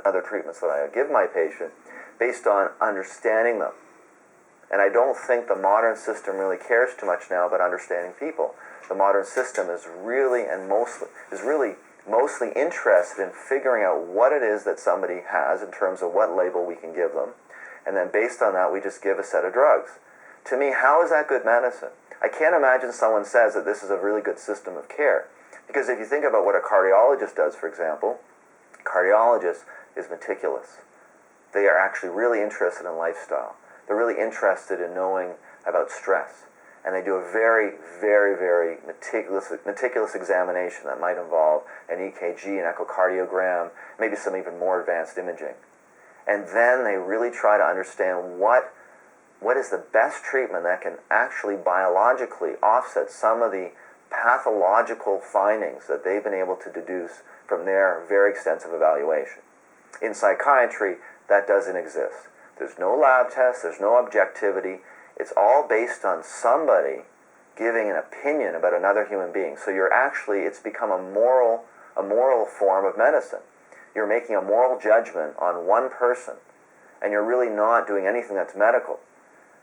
other treatments that I give my patient based on understanding them. And I don't think the modern system really cares too much now about understanding people. The modern system is really mostly interested in figuring out what it is that somebody has in terms of what label we can give them. And then based on that, we just give a set of drugs. To me, how is that good medicine? I can't imagine someone says that this is a really good system of care. Because if you think about what a cardiologist does, for example, a cardiologist is meticulous. They are actually really interested in lifestyle. They're really interested in knowing about stress. And they do a very, very, very meticulous examination that might involve an EKG, an echocardiogram, maybe some even more advanced imaging. And then they really try to understand what is the best treatment that can actually biologically offset some of the pathological findings that they've been able to deduce from their very extensive evaluation. In psychiatry, that doesn't exist. There's no lab test, there's no objectivity. It's all based on somebody giving an opinion about another human being. So it's become a moral form of medicine. You're making a moral judgment on one person, and you're really not doing anything that's medical.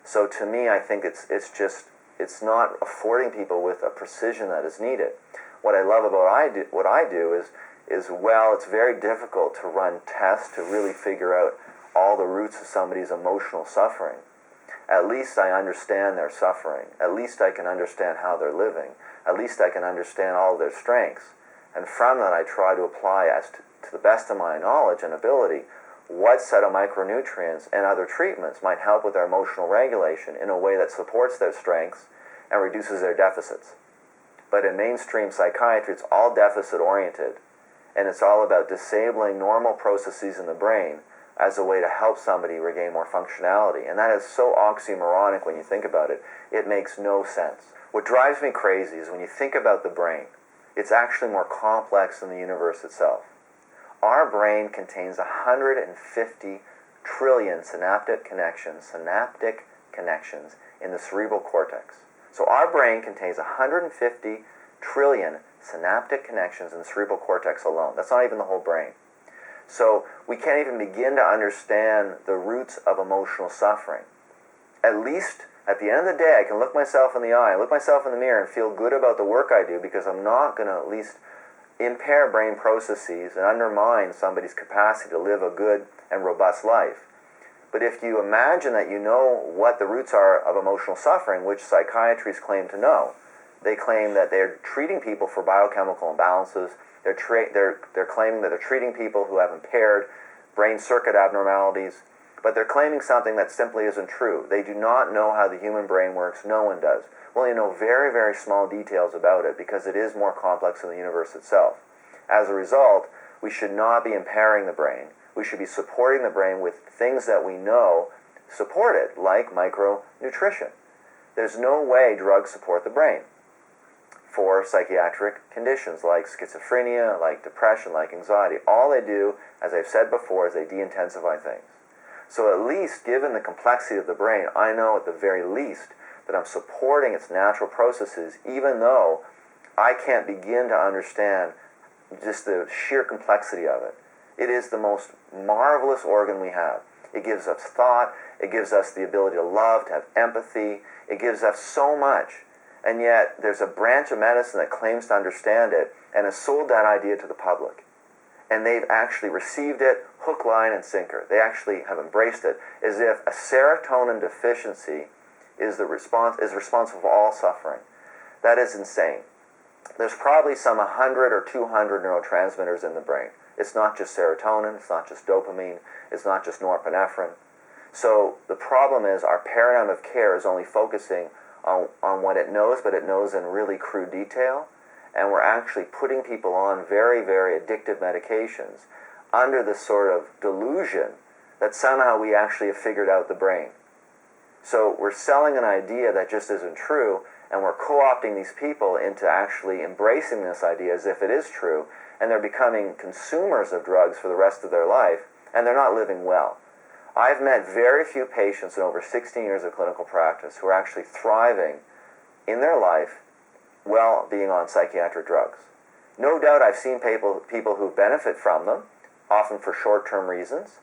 So to me, I think it's not affording people with a precision that is needed. What I love about what I do is it's very difficult to run tests to really figure out all the roots of somebody's emotional suffering. At least I understand their suffering. At least I can understand how they're living. At least I can understand all their strengths. And from that, I try to apply, as to the best of my knowledge and ability, what set of micronutrients and other treatments might help with their emotional regulation in a way that supports their strengths and reduces their deficits. But in mainstream psychiatry, it's all deficit-oriented, and it's all about disabling normal processes in the brain as a way to help somebody regain more functionality. And that is so oxymoronic when you think about it. It makes no sense. What drives me crazy is when you think about the brain, it's actually more complex than the universe itself. Our brain contains 150 trillion synaptic connections in the cerebral cortex. So our brain contains 150 trillion synaptic connections in the cerebral cortex alone. That's not even the whole brain. So we can't even begin to understand the roots of emotional suffering. At least at the end of the day, I can look myself in the eye, look myself in the mirror and feel good about the work I do, because I'm not going to at least impair brain processes and undermine somebody's capacity to live a good and robust life. But if you imagine that you know what the roots are of emotional suffering, which psychiatrists claim to know, they claim that they're treating people for biochemical imbalances. They're claiming that they're treating people who have impaired brain circuit abnormalities, but they're claiming something that simply isn't true. They do not know how the human brain works. No one does. We only know very, very small details about it because it is more complex than the universe itself. As a result, we should not be impairing the brain. We should be supporting the brain with things that we know support it, like micronutrition. There's no way drugs support the brain for psychiatric conditions like schizophrenia, like depression, like anxiety. All they do, as I've said before, is they de-intensify things. So at least, given the complexity of the brain, I know at the very least that I'm supporting its natural processes, even though I can't begin to understand just the sheer complexity of it. It is the most marvelous organ we have. It gives us thought, it gives us the ability to love, to have empathy, it gives us so much. And yet, there's a branch of medicine that claims to understand it and has sold that idea to the public. And they've actually received it hook, line, and sinker. They actually have embraced it as if a serotonin deficiency is responsible for all suffering. That is insane. There's probably some 100 or 200 neurotransmitters in the brain. It's not just serotonin, it's not just dopamine, it's not just norepinephrine. So the problem is our paradigm of care is only focusing on what it knows, but it knows in really crude detail. And we're actually putting people on very, very addictive medications under this sort of delusion that somehow we actually have figured out the brain. So we're selling an idea that just isn't true, and we're co-opting these people into actually embracing this idea as if it is true, and they're becoming consumers of drugs for the rest of their life, and they're not living well. I've met very few patients in over 16 years of clinical practice who are actually thriving in their life while being on psychiatric drugs. No doubt I've seen people who benefit from them, often for short-term reasons.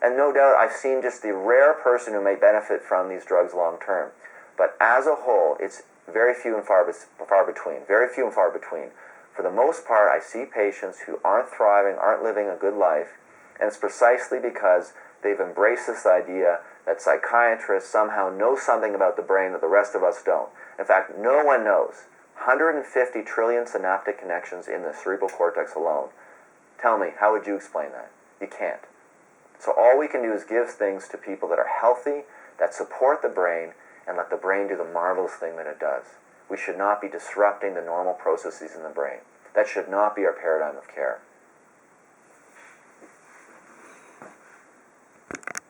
And no doubt I've seen just the rare person who may benefit from these drugs long-term. But as a whole, it's very few and far between. Very few and far between. For the most part, I see patients who aren't thriving, aren't living a good life, and it's precisely because they've embraced this idea that psychiatrists somehow know something about the brain that the rest of us don't. In fact, no one knows. 150 trillion synaptic connections in the cerebral cortex alone. Tell me, how would you explain that? You can't. So all we can do is give things to people that are healthy, that support the brain, and let the brain do the marvelous thing that it does. We should not be disrupting the normal processes in the brain. That should not be our paradigm of care.